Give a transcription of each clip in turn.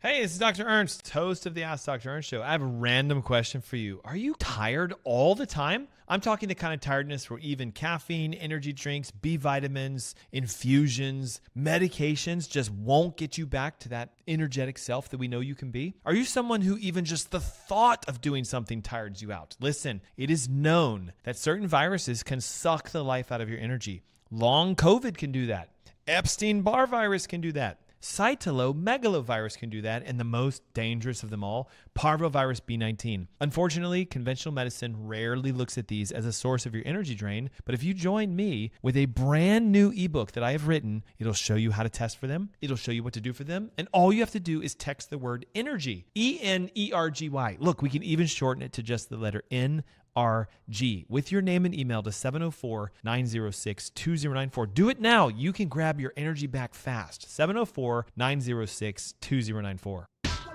Hey, this is Dr. Ernst, host of the AskDrErnst show. I have a random question for you. Are you tired all the time? I'm talking the kind of tiredness where even caffeine, energy drinks, B vitamins, infusions, medications just won't get you back to that energetic self that we know you can be? Are you someone who even just the thought of doing something tires you out? Listen, it is known that certain viruses can suck the life out of your energy. Long COVID can do that. Epstein-Barr virus can do that. Cytomegalovirus can do that, and the most dangerous of them all, parvovirus B19. Unfortunately, conventional medicine rarely looks at these as a source of your energy drain, but if you join me with a brand new ebook that I have written, it'll show you how to test for them, it'll show you what to do for them, and all you have to do is text the word ENERGY, ENERGY. Look, we can even shorten it to just the letter N. RG with your name and email to 704-906-2094. Do it now. You can grab your energy back fast. 704-906-2094.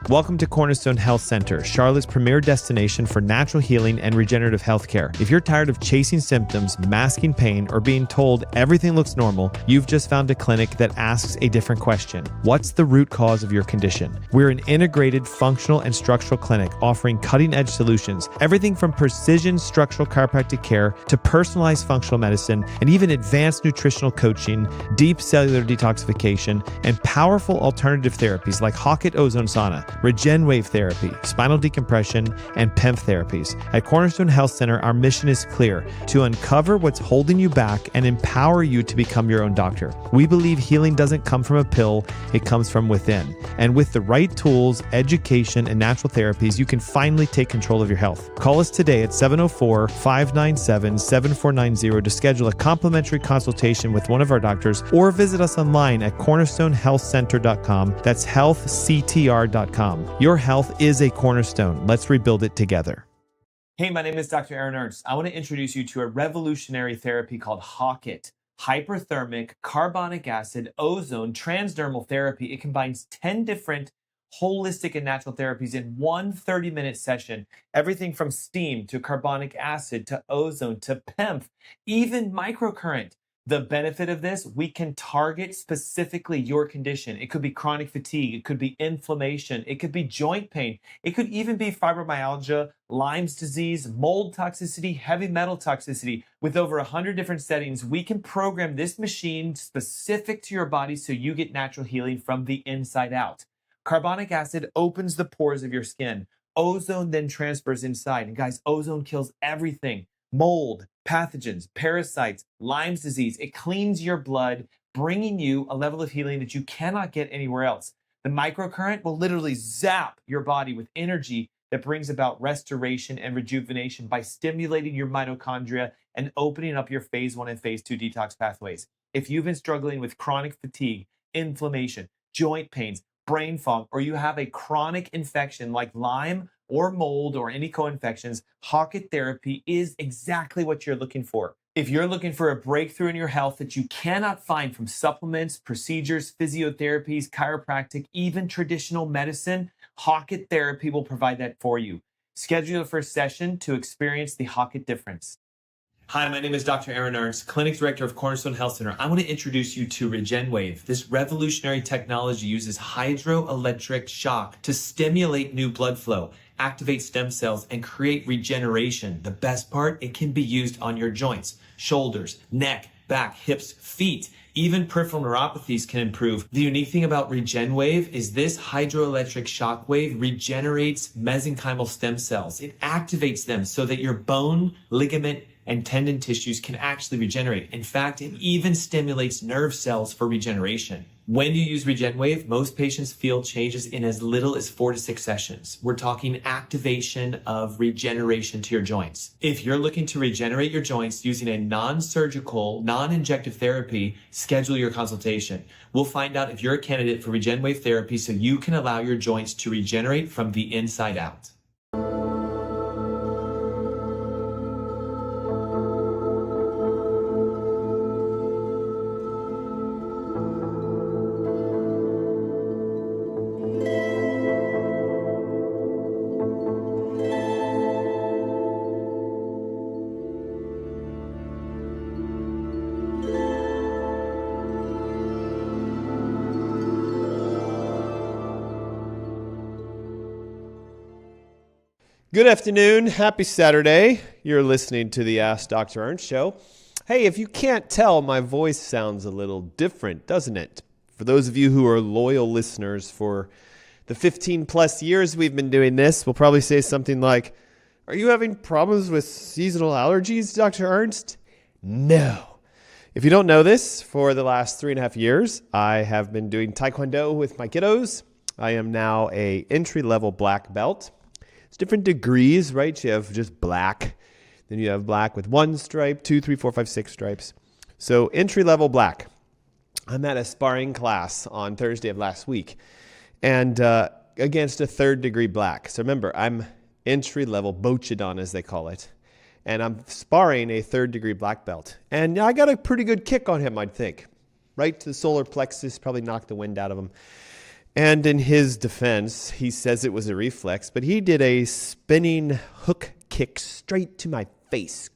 Welcome to Cornerstone Health Center, Charlotte's premier destination for natural healing and regenerative healthcare. If you're tired of chasing symptoms, masking pain, or being told everything looks normal, you've just found a clinic that asks a different question. What's the root cause of your condition? We're an integrated functional and structural clinic offering cutting-edge solutions, everything from precision structural chiropractic care to personalized functional medicine and even advanced nutritional coaching, deep cellular detoxification, and powerful alternative therapies like Hockett ozone sauna, RegenWave therapy, spinal decompression, and PEMF therapies. At Cornerstone Health Center, our mission is clear: to uncover what's holding you back and empower you to become your own doctor. We believe healing doesn't come from a pill, it comes from within. And with the right tools, education, and natural therapies, you can finally take control of your health. Call us today at 704-597-7490 to schedule a complimentary consultation with one of our doctors, or visit us online at cornerstonehealthcenter.com. That's healthctr.com. Your health is a cornerstone. Let's rebuild it together. Hey, my name is Dr. Aaron Ernst. I want to introduce you to a revolutionary therapy called Hockett. Hyperthermic, carbonic acid, ozone, transdermal therapy. It combines 10 different holistic and natural therapies in one 30-minute session. Everything from steam to carbonic acid to ozone to PEMF, even microcurrent. The benefit of this, we can target specifically your condition. It could be chronic fatigue, it could be inflammation, it could be joint pain, it could even be fibromyalgia, Lyme's disease, mold toxicity, heavy metal toxicity. With over 100 different settings, we can program this machine specific to your body so you get natural healing from the inside out. Carbonic acid opens the pores of your skin. Ozone then transfers inside. And guys, ozone kills everything. Mold, pathogens, parasites, Lyme's disease. It cleans your blood, bringing you a level of healing that you cannot get anywhere else. The microcurrent will literally zap your body with energy that brings about restoration and rejuvenation by stimulating your mitochondria and opening up your phase 1 and phase 2 detox pathways. If you've been struggling with chronic fatigue, inflammation, joint pains, brain fog, or you have a chronic infection like Lyme or mold or any co-infections, Hockett therapy is exactly what you're looking for. If you're looking for a breakthrough in your health that you cannot find from supplements, procedures, physiotherapies, chiropractic, even traditional medicine, Hockett therapy will provide that for you. Schedule your first session to experience the Hockett difference. Hi, my name is Dr. Aaron Ernst, Clinic Director of Cornerstone Health Center. I want to introduce you to RegenWave. This revolutionary technology uses hydroelectric shock to stimulate new blood flow, activate stem cells, and create regeneration. The best part, it can be used on your joints, shoulders, neck, back, hips, feet. Even peripheral neuropathies can improve. The unique thing about RegenWave is this hydroelectric shock wave regenerates mesenchymal stem cells. It activates them so that your bone, ligament, and tendon tissues can actually regenerate. In fact, it even stimulates nerve cells for regeneration. When you use RegenWave, most patients feel changes in as little as 4 to 6 sessions. We're talking activation of regeneration to your joints. If you're looking to regenerate your joints using a non-surgical, non-injective therapy, schedule your consultation. We'll find out if you're a candidate for RegenWave therapy so you can allow your joints to regenerate from the inside out. Good afternoon. Happy Saturday. You're listening to the Ask Dr. Ernst show. Hey, if you can't tell, my voice sounds a little different, doesn't it? For those of you who are loyal listeners for the 15 plus years we've been doing this, we'll probably say something like, "Are you having problems with seasonal allergies, Dr. Ernst?" No. If you don't know this, for the last 3.5 years, I have been doing Taekwondo with my kiddos. I am now a entry-level black belt. It's different degrees, right? You have just black. Then you have black with 1 stripe, 2, 3, 4, 5, 6 stripes. So entry-level black. I'm at a sparring class on Thursday of last week and against a 3rd degree black. So remember, I'm entry-level Bochidan, as they call it. And I'm sparring a 3rd degree black belt. And I got a pretty good kick on him, I'd think. Right to the solar plexus, probably knocked the wind out of him. And in his defense, he says it was a reflex, but he did a spinning hook kick straight to my face.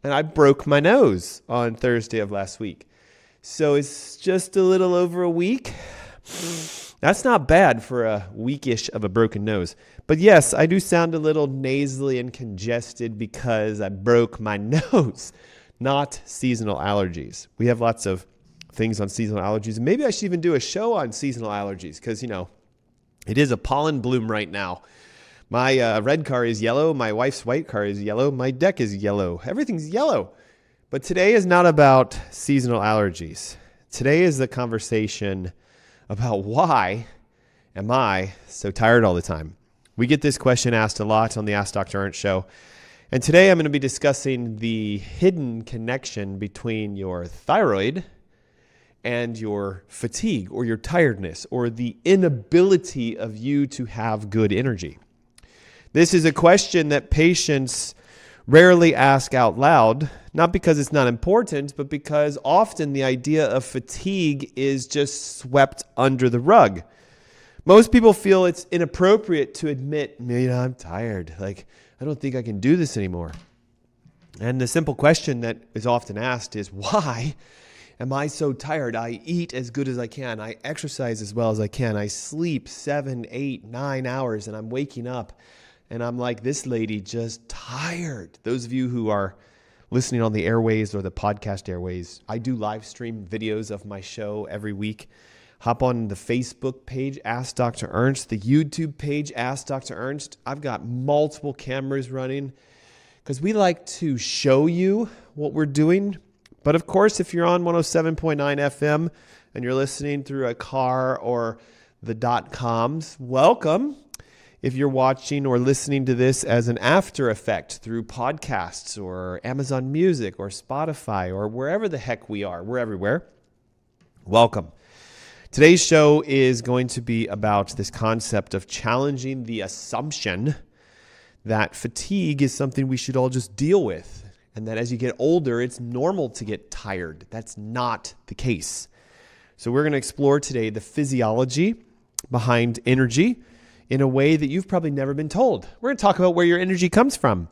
And I broke my nose on Thursday of last week. So it's just a little over a week. That's not bad for a weekish of a broken nose. But yes, I do sound a little nasally and congested because I broke my nose, not seasonal allergies. We have lots of things on seasonal allergies. Maybe I should even do a show on seasonal allergies because, it is a pollen bloom right now. My red car is yellow. My wife's white car is yellow. My deck is yellow. Everything's yellow. But today is not about seasonal allergies. Today is the conversation about why am I so tired all the time? We get this question asked a lot on the Ask Dr. Ernst show. And today I'm going to be discussing the hidden connection between your thyroid and your fatigue or your tiredness or the inability of you to have good energy. This is a question that patients rarely ask out loud, not because it's not important, but because often the idea of fatigue is just swept under the rug. Most people feel it's inappropriate to admit, I'm tired. I don't think I can do this anymore. And the simple question that is often asked is, why am I so tired? I eat as good as I can. I exercise as well as I can. I sleep 7, 8, 9 hours, and I'm waking up, and I'm like this lady, just tired. Those of you who are listening on the airways or the podcast airways, I do live stream videos of my show every week. Hop on the Facebook page, Ask Dr. Ernst, the YouTube page, Ask Dr. Ernst. I've got multiple cameras running because we like to show you what we're doing. But of course, if you're on 107.9 FM and you're listening through a car or the .coms, welcome. If you're watching or listening to this as an after effect through podcasts or Amazon Music or Spotify or wherever the heck we are, we're everywhere. Welcome. Today's show is going to be about this concept of challenging the assumption that fatigue is something we should all just deal with. And that as you get older, it's normal to get tired. That's not the case. So we're going to explore today the physiology behind energy in a way that you've probably never been told. We're going to talk about where your energy comes from.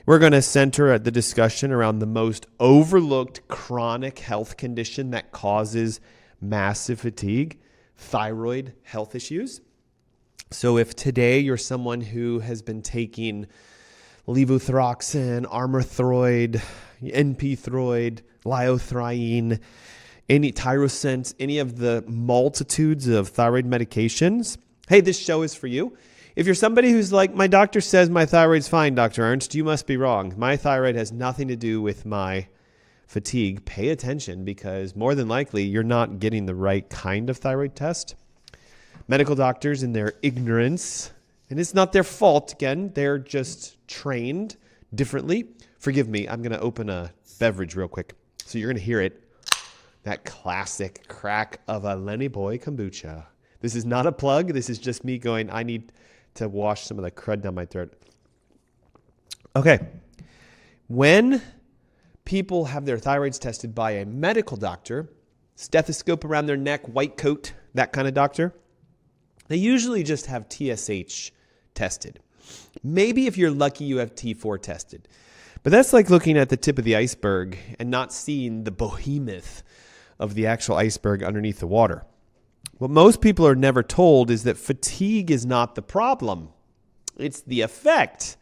We're going to center the discussion around the most overlooked chronic health condition that causes massive fatigue, thyroid health issues. So if today you're someone who has been taking levothyroxine, Armothroid, NP-throid, Liothriene, any Tyrosent, any of the multitudes of thyroid medications, hey, this show is for you. If you're somebody who's like, my doctor says my thyroid's fine, Dr. Ernst, you must be wrong. My thyroid has nothing to do with my fatigue. Pay attention because more than likely you're not getting the right kind of thyroid test. Medical doctors in their ignorance, and it's not their fault, again, they're just trained differently. Forgive me, I'm going to open a beverage real quick. So you're going to hear it, that classic crack of a Lenny Boy kombucha. This is not a plug. This is just me going, I need to wash some of the crud down my throat. Okay. When people have their thyroids tested by a medical doctor, stethoscope around their neck, white coat, that kind of doctor, they usually just have TSH tested. Maybe if you're lucky, you have T4 tested. But that's like looking at the tip of the iceberg and not seeing the behemoth of the actual iceberg underneath the water. What most people are never told is that fatigue is not the problem. It's the effect.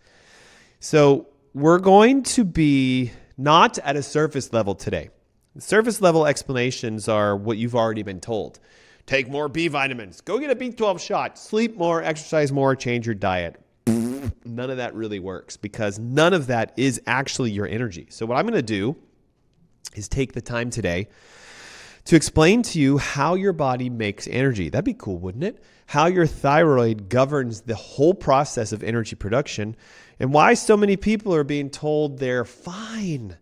So we're going to be not at a surface level today. The surface level explanations are what you've already been told. Take more B vitamins. Go get a B12 shot. Sleep more, exercise more, change your diet. None of that really works because none of that is actually your energy. So what I'm going to do is take the time today to explain to you how your body makes energy. That'd be cool, wouldn't it? How your thyroid governs the whole process of energy production and why so many people are being told they're fine.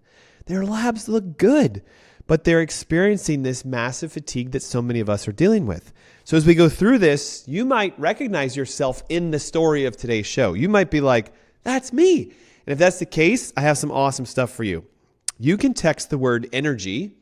Their labs look good, but they're experiencing this massive fatigue that so many of us are dealing with. So as we go through this, you might recognize yourself in the story of today's show. You might be like, that's me. And if that's the case, I have some awesome stuff for you. You can text the word energy,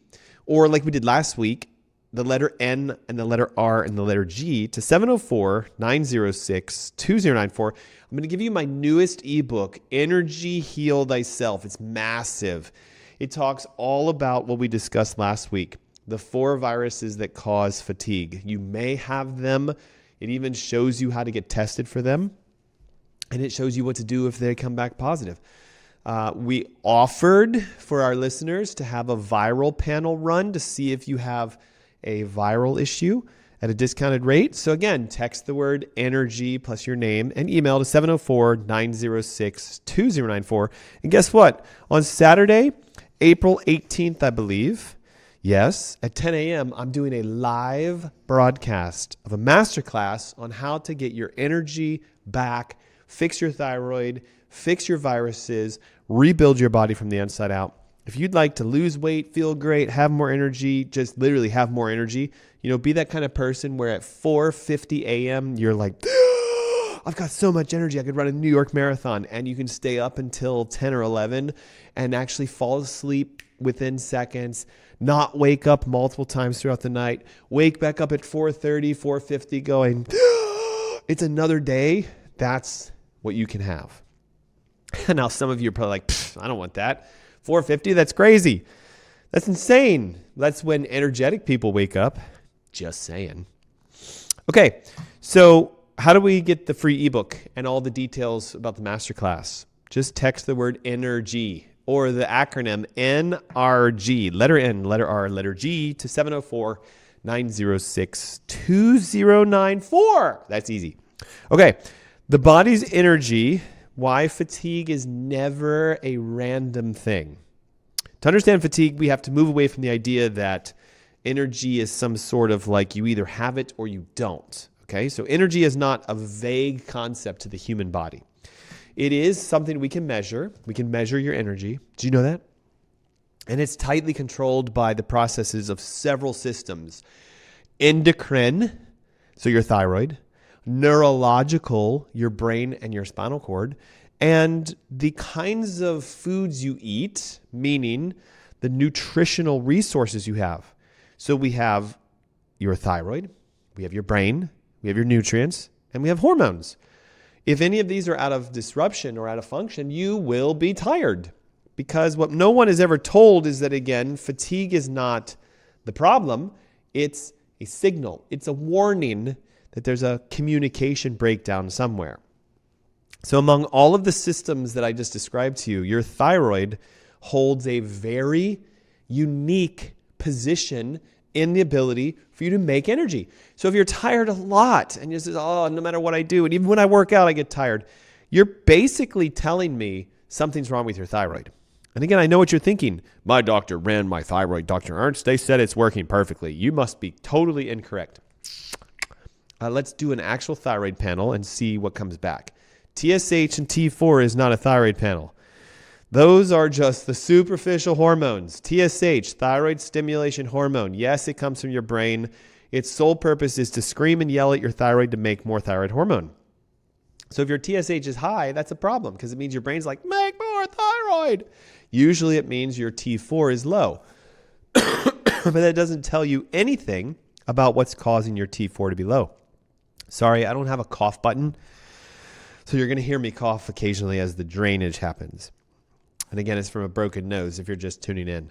or like we did last week, the letter N and the letter R and the letter G to 704-906-2094. I'm going to give you my newest ebook, Energy Heal Thyself. It's massive. It talks all about what we discussed last week, the 4 viruses that cause fatigue. You may have them. It even shows you how to get tested for them, and it shows you what to do if they come back positive. We offered for our listeners to have a viral panel run to see if you have a viral issue at a discounted rate. So again, text the word energy plus your name and email to 704-906-2094. And guess what? On Saturday, April 18th, I believe, yes, at 10 a.m., I'm doing a live broadcast of a masterclass on how to get your energy back, fix your thyroid, fix your viruses, rebuild your body from the inside out. If you'd like to lose weight, feel great, have more energy, just literally have more energy, be that kind of person where at 4:50 a.m. you're like, I've got so much energy, I could run a New York marathon, and you can stay up until 10 or 11 and actually fall asleep within seconds, not wake up multiple times throughout the night, wake back up at 4:30, 4:50 going, it's another day. That's what you can have. Now, some of you are probably like, I don't want that. 4:50, that's crazy. That's insane. That's when energetic people wake up. Just saying. Okay, so how do we get the free ebook and all the details about the masterclass? Just text the word energy or the acronym NRG, letter N, letter R, letter G to 704-906-2094. That's easy. Okay, the body's energy, why fatigue is never a random thing. To understand fatigue, we have to move away from the idea that energy is some sort of like you either have it or you don't. Okay, so energy is not a vague concept to the human body. It is something we can measure. We can measure your energy. Do you know that? And it's tightly controlled by the processes of several systems. Endocrine, so your thyroid. Neurological, your brain and your spinal cord. And the kinds of foods you eat, meaning the nutritional resources you have. So we have your thyroid, we have your brain, we have your nutrients, and we have hormones. If any of these are out of disruption or out of function, you will be tired. Because what no one is ever told is that, again, fatigue is not the problem. It's a signal. It's a warning that there's a communication breakdown somewhere. So among all of the systems that I just described to you, your thyroid holds a very unique position in the ability for you to make energy. So if you're tired a lot and you say, no matter what I do, and even when I work out, I get tired, you're basically telling me something's wrong with your thyroid. And again, I know what you're thinking. My doctor ran my thyroid, Dr. Ernst. They said it's working perfectly. You must be totally incorrect. Let's do an actual thyroid panel and see what comes back. TSH and T4 is not a thyroid panel. Those are just the superficial hormones. TSH, thyroid stimulation hormone. Yes, it comes from your brain. Its sole purpose is to scream and yell at your thyroid to make more thyroid hormone. So if your TSH is high, that's a problem because it means your brain's like, make more thyroid. Usually it means your T4 is low. But that doesn't tell you anything about what's causing your T4 to be low. Sorry, I don't have a cough button. So you're going to hear me cough occasionally as the drainage happens. And again, it's from a broken nose if you're just tuning in.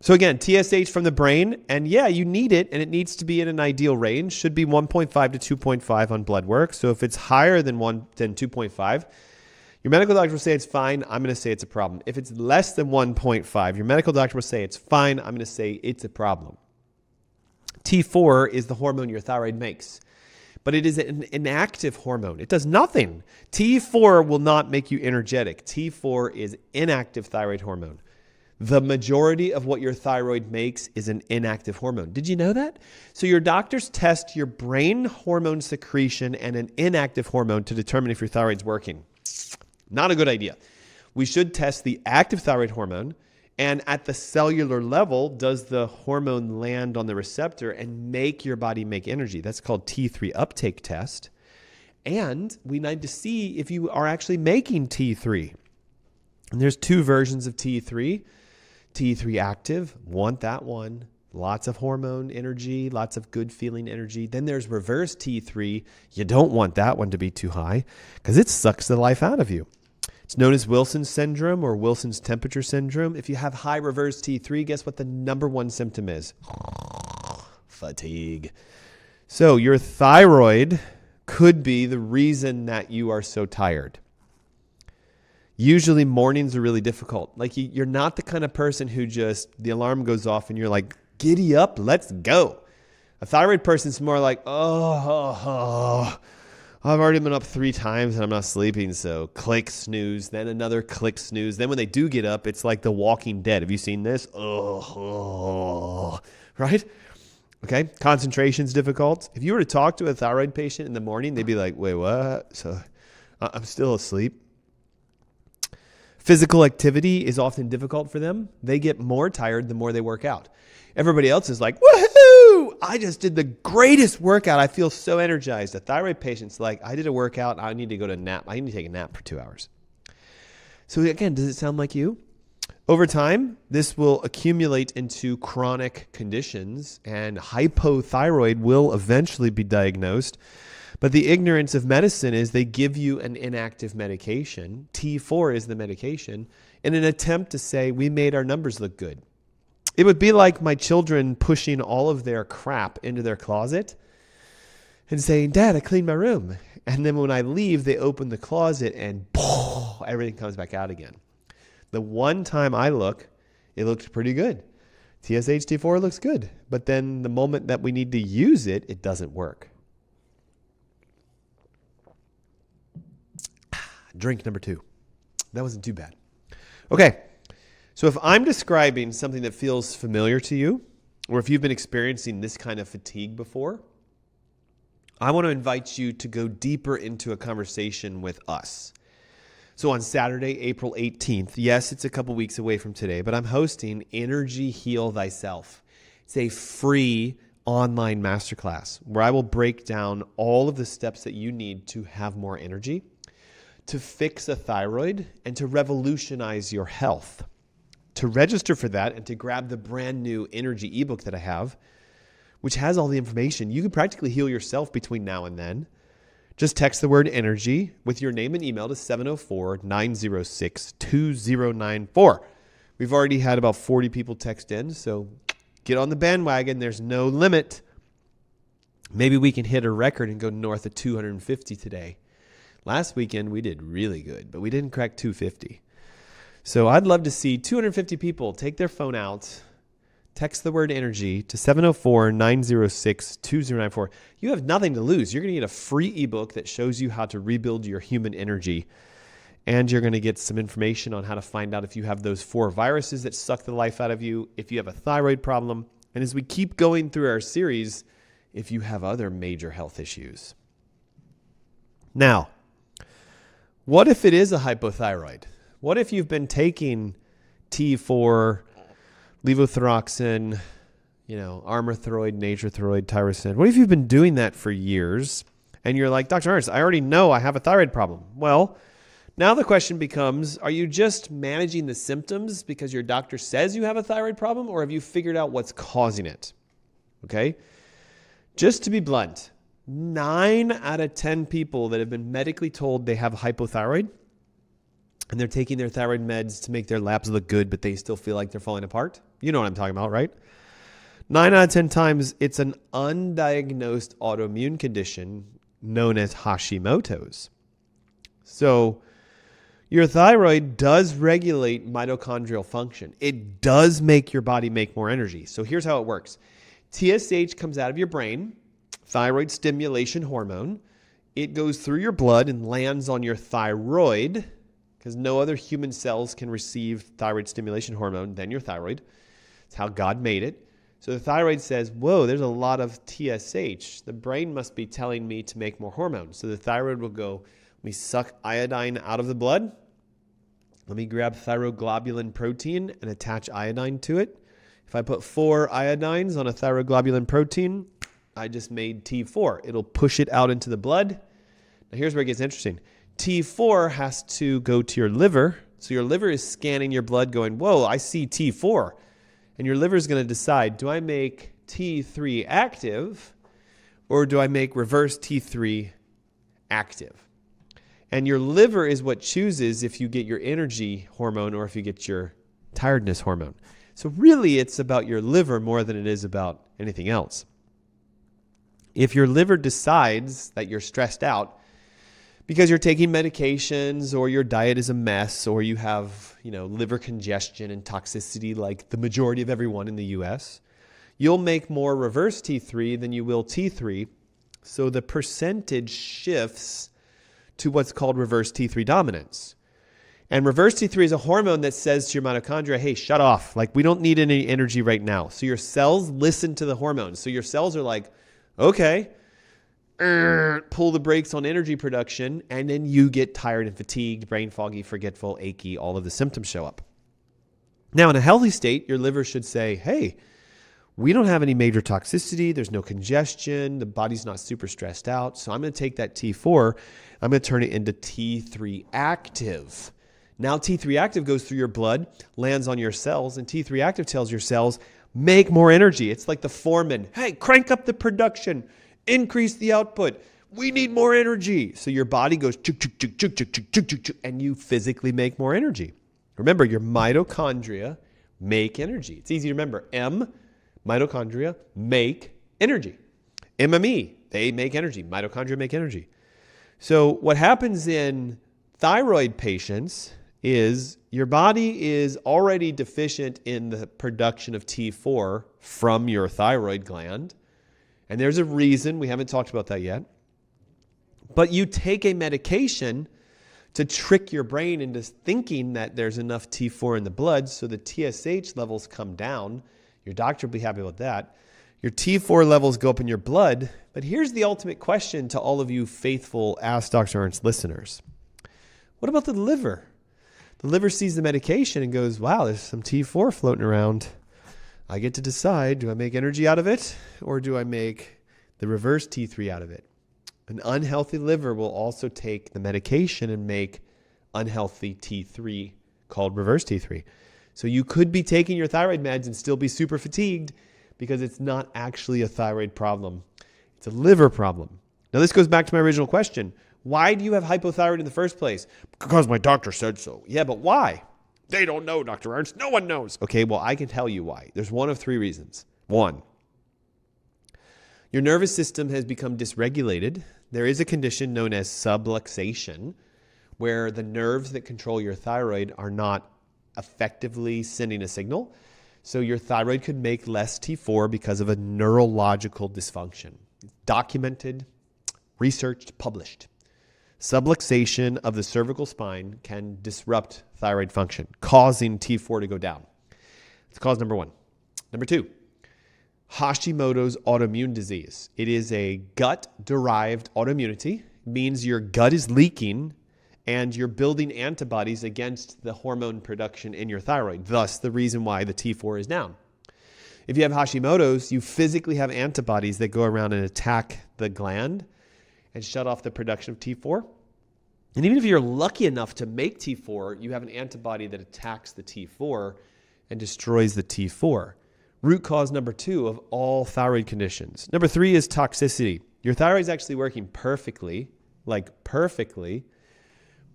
So again, TSH from the brain, and yeah, you need it, and it needs to be in an ideal range. Should be 1.5 to 2.5 on blood work. So if it's higher than 2.5, your medical doctor will say it's fine. I'm going to say it's a problem. If it's less than 1.5, your medical doctor will say it's fine. I'm going to say it's a problem. T4 is the hormone your thyroid makes, but it is an inactive hormone. It does nothing. T4 will not make you energetic. T4 is inactive thyroid hormone. The majority of what your thyroid makes is an inactive hormone. Did you know that? So your doctors test your brain hormone secretion and an inactive hormone to determine if your thyroid's working. Not a good idea. We should test the active thyroid hormone, and at the cellular level, does the hormone land on the receptor and make your body make energy? That's called T3 uptake test. And we need to see if you are actually making T3. And there's two versions of T3. T3 active, want that one. Lots of hormone energy, lots of good feeling energy. Then there's reverse T3. You don't want that one to be too high because it sucks the life out of you. It's known as Wilson's syndrome or Wilson's temperature syndrome. If you have high reverse T3, guess what the number one symptom is? Fatigue. So your thyroid could be the reason that you are so tired. Usually mornings are really difficult. Like you're not the kind of person who just, the alarm goes off and you're like, giddy up, let's go. A thyroid person's more like, I've already been up 3 times and I'm not sleeping. So click snooze, then another click snooze. Then when they do get up, it's like The Walking Dead. Have you seen this? Right? Okay. Concentration's difficult. If you were to talk to a thyroid patient in the morning, they'd be like, wait, what? So I'm still asleep. Physical activity is often difficult for them. They get more tired the more they work out. Everybody else is like, woohoo! I just did the greatest workout. I feel so energized. A thyroid patient's like, I did a workout. I need to go to nap. I need to take a nap for 2 hours. So again, does it sound like you? Over time, this will accumulate into chronic conditions, and hypothyroid will eventually be diagnosed. But the ignorance of medicine is they give you an inactive medication. T4 is the medication in an attempt to say, we made our numbers look good. It would be like my children pushing all of their crap into their closet and saying, Dad, I cleaned my room. And then when I leave, they open the closet and everything comes back out again. The one time I look, it looked pretty good. TSH, T4 looks good. But then the moment that we need to use it, it doesn't work. Drink number 2. That wasn't too bad. Okay, so if I'm describing something that feels familiar to you, or if you've been experiencing this kind of fatigue before, I want to invite you to go deeper into a conversation with us. So on Saturday, April 18th, yes, it's a couple weeks away from today, but I'm hosting Energy Heal Thyself. It's a free online masterclass where I will break down all of the steps that you need to have more energy, to fix a thyroid, and to revolutionize your health. To register for that and to grab the brand new energy ebook that I have, which has all the information, you can practically heal yourself between now and then. Just text the word energy with your name and email to 704-906-2094. We've already had about 40 people text in, so get on the bandwagon. There's no limit. Maybe we can hit a record and go north of 250 today. Last weekend, we did really good, but we didn't crack 250. So I'd love to see 250 people take their phone out, text the word energy to 704-906-2094. You have nothing to lose. You're going to get a free ebook that shows you how to rebuild your human energy. And you're going to get some information on how to find out if you have those 4 viruses that suck the life out of you, if you have a thyroid problem, and as we keep going through our series, if you have other major health issues. Now, what if it is a hypothyroid? What if you've been taking T4, levothyroxine, Armourthroid, Nature-Throid, Tyrosine? What if you've been doing that for years and you're like, Dr. Ernst, I already know I have a thyroid problem? Well, now the question becomes, are you just managing the symptoms because your doctor says you have a thyroid problem, or have you figured out what's causing it? Okay? Just to be blunt, 9 out of 10 people that have been medically told they have hypothyroid and they're taking their thyroid meds to make their labs look good, but they still feel like they're falling apart, You know what I'm talking about, right? 9 out of 10 times, it's an undiagnosed autoimmune condition known as Hashimoto's. So your thyroid does regulate mitochondrial function. It does make your body make more energy. So here's how it works. TSH comes out of your brain, thyroid stimulation hormone. It goes through your blood and lands on your thyroid, because no other human cells can receive thyroid stimulation hormone than your thyroid. It's how God made it. So the thyroid says, whoa, there's a lot of TSH. The brain must be telling me to make more hormones. So the thyroid will go, let me suck iodine out of the blood. Let me grab thyroglobulin protein and attach iodine to it. If I put 4 iodines on a thyroglobulin protein, I just made T4. It'll push it out into the blood. Now here's where it gets interesting. T4 has to go to your liver. So your liver is scanning your blood going, whoa, I see T4. And your liver is going to decide, do I make T3 active or do I make reverse T3 active? And your liver is what chooses if you get your energy hormone or if you get your tiredness hormone. So really it's about your liver more than it is about anything else. If your liver decides that you're stressed out because you're taking medications or your diet is a mess or you have, liver congestion and toxicity like the majority of everyone in the US, you'll make more reverse T3 than you will T3. So the percentage shifts to what's called reverse T3 dominance. And reverse T3 is a hormone that says to your mitochondria, hey, shut off. Like, we don't need any energy right now. So your cells listen to the hormones. So your cells are like, okay, pull the brakes on energy production, and then you get tired and fatigued, brain foggy, forgetful, achy, all of the symptoms show up. Now, in a healthy state, your liver should say, hey, we don't have any major toxicity. There's no congestion. The body's not super stressed out. So I'm going to take that T4. I'm going to turn it into T3 active. Now T3 active goes through your blood, lands on your cells, and T3 active tells your cells, make more energy. It's like the foreman. Hey, crank up the production. Increase the output. We need more energy. So your body goes, chuk, chuk, chuk, chuk, chuk, chuk, chuk, chuk, chuk, and you physically make more energy. Remember, your mitochondria make energy. It's easy to remember. Mitochondria make energy. MME, they make energy. Mitochondria make energy. So what happens in thyroid patients is your body is already deficient in the production of T4 from your thyroid gland. And there's a reason. We haven't talked about that yet. But you take a medication to trick your brain into thinking that there's enough T4 in the blood so the TSH levels come down. Your doctor will be happy about that. Your T4 levels go up in your blood. But here's the ultimate question to all of you faithful Ask Dr. Ernst listeners. What about the liver? The liver sees the medication and goes, wow, there's some T4 floating around. I get to decide, do I make energy out of it or do I make the reverse T3 out of it? An unhealthy liver will also take the medication and make unhealthy T3 called reverse T3. So you could be taking your thyroid meds and still be super fatigued because it's not actually a thyroid problem. It's a liver problem. Now this goes back to my original question. Why do you have hypothyroid in the first place? Because my doctor said so. Yeah, but why? They don't know, Dr. Ernst. No one knows. Okay, well, I can tell you why. There's one of 3 reasons. 1, your nervous system has become dysregulated. There is a condition known as subluxation, where the nerves that control your thyroid are not effectively sending a signal. So your thyroid could make less T4 because of a neurological dysfunction. Documented, researched, published. Subluxation of the cervical spine can disrupt thyroid function, causing T4 to go down. It's cause number 1. Number 2, Hashimoto's autoimmune disease. It is a gut-derived autoimmunity. It means your gut is leaking and you're building antibodies against the hormone production in your thyroid, thus the reason why the T4 is down. If you have Hashimoto's, you physically have antibodies that go around and attack the gland and shut off the production of T4. And even if you're lucky enough to make T4, you have an antibody that attacks the T4 and destroys the T4. Root cause number 2 of all thyroid conditions. Number 3 is toxicity. Your thyroid's actually working perfectly,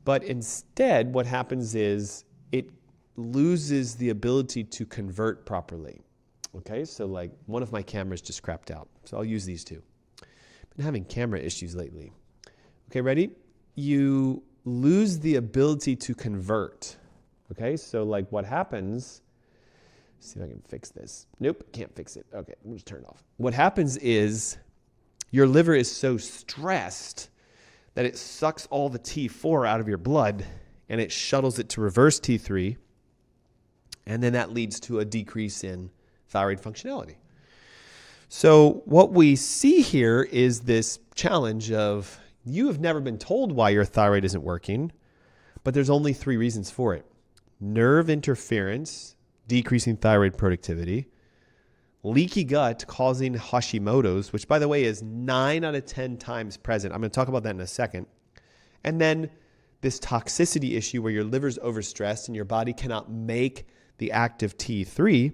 but instead what happens is it loses the ability to convert properly. Okay, so like one of my cameras just crapped out. So I'll use these two. Been having camera issues lately. Okay, ready? You lose the ability to convert. Okay, so like what happens, let's see if I can fix this. Nope, can't fix it. Okay, let me just turn it off. What happens is your liver is so stressed that it sucks all the T4 out of your blood and it shuttles it to reverse T3. And then that leads to a decrease in thyroid functionality. So what we see here is this challenge of you have never been told why your thyroid isn't working, but there's only 3 reasons for it. Nerve interference, decreasing thyroid productivity, leaky gut causing Hashimoto's, which by the way is 9 out of 10 times present. I'm going to talk about that in a second. And then this toxicity issue where your liver's overstressed and your body cannot make the active T3,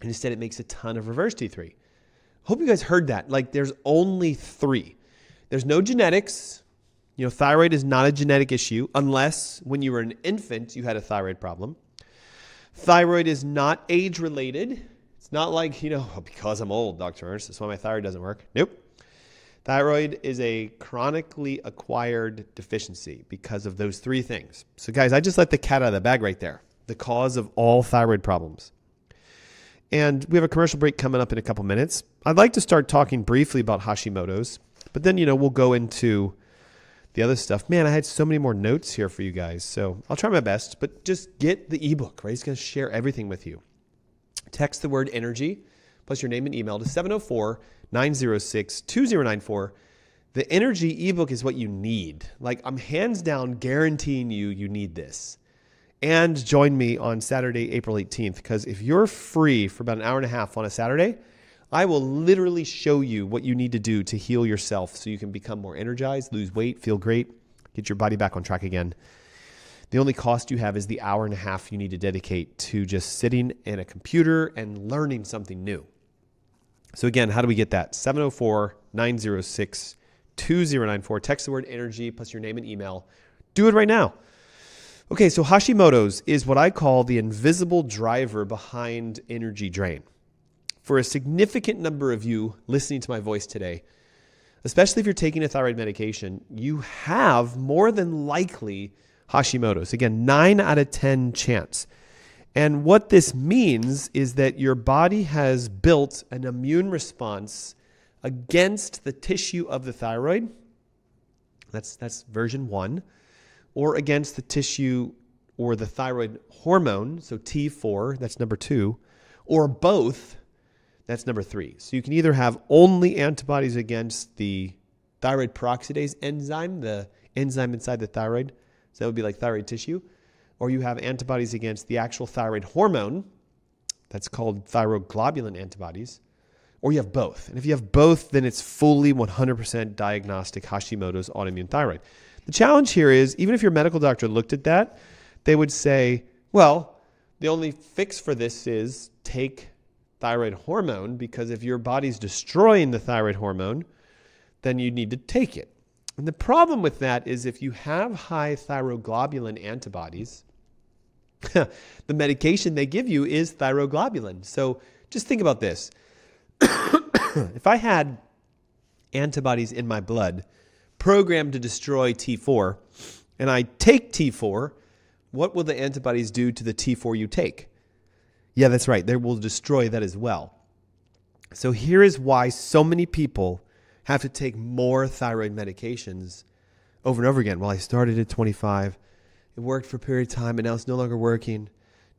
and instead it makes a ton of reverse T3. Hope you guys heard that. Like there's only 3. There's no genetics. You know, thyroid is not a genetic issue unless when you were an infant you had a thyroid problem. Thyroid is not age related. It's not like, because I'm old, Dr. Ernst, that's why my thyroid doesn't work. Nope. Thyroid is a chronically acquired deficiency because of those 3 things. So guys, I just let the cat out of the bag right there. The cause of all thyroid problems. And we have a commercial break coming up in a couple minutes. I'd like to start talking briefly about Hashimoto's, but then, we'll go into the other stuff. Man, I had so many more notes here for you guys, so I'll try my best, but just get the ebook, right? He's going to share everything with you. Text the word energy plus your name and email to 704-906-2094. The energy ebook is what you need. Like I'm hands down guaranteeing you need this. And join me on Saturday, April 18th, because if you're free for about an hour and a half on a Saturday, I will literally show you what you need to do to heal yourself so you can become more energized, lose weight, feel great, get your body back on track again. The only cost you have is the hour and a half you need to dedicate to just sitting in a computer and learning something new. So again, how do we get that? 704-906-2094. Text the word energy plus your name and email. Do it right now. Okay, so Hashimoto's is what I call the invisible driver behind energy drain. For a significant number of you listening to my voice today, especially if you're taking a thyroid medication, you have more than likely Hashimoto's. Again, 9 out of 10 chance. And what this means is that your body has built an immune response against the tissue of the thyroid. That's version 1. Or against the tissue or the thyroid hormone, so T4, that's number 2, or both, that's number 3. So you can either have only antibodies against the thyroid peroxidase enzyme, the enzyme inside the thyroid, so that would be like thyroid tissue, or you have antibodies against the actual thyroid hormone, that's called thyroglobulin antibodies, or you have both. And if you have both, then it's fully 100% diagnostic Hashimoto's autoimmune thyroid. The challenge here is, even if your medical doctor looked at that, they would say, well, the only fix for this is take thyroid hormone, because if your body's destroying the thyroid hormone, then you need to take it. And the problem with that is if you have high thyroglobulin antibodies, the medication they give you is thyroglobulin. So just think about this. If I had antibodies in my blood programmed to destroy T4, and I take T4, what will the antibodies do to the T4 you take? Yeah, that's right. They will destroy that as well. So here is why so many people have to take more thyroid medications over and over again. Well, I started at 25. It worked for a period of time, and now it's no longer working.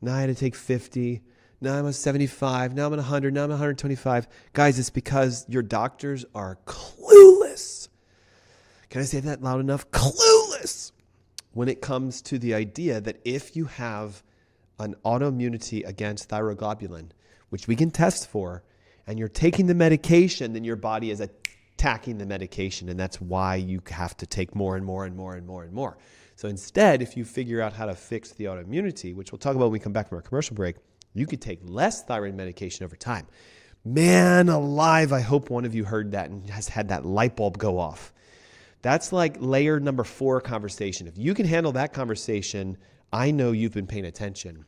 Now I had to take 50. Now I'm at 75. Now I'm at 100. Now I'm at 125. Guys, it's because your doctors are clueless. Can I say that loud enough? Clueless when it comes to the idea that if you have an autoimmunity against thyroglobulin, which we can test for, and you're taking the medication, then your body is attacking the medication, and that's why you have to take more and more and more and more and more. So instead, if you figure out how to fix the autoimmunity, which we'll talk about when we come back from our commercial break, you could take less thyroid medication over time. Man alive, I hope one of you heard that and has had that light bulb go off. That's like layer number 4 conversation. If you can handle that conversation, I know you've been paying attention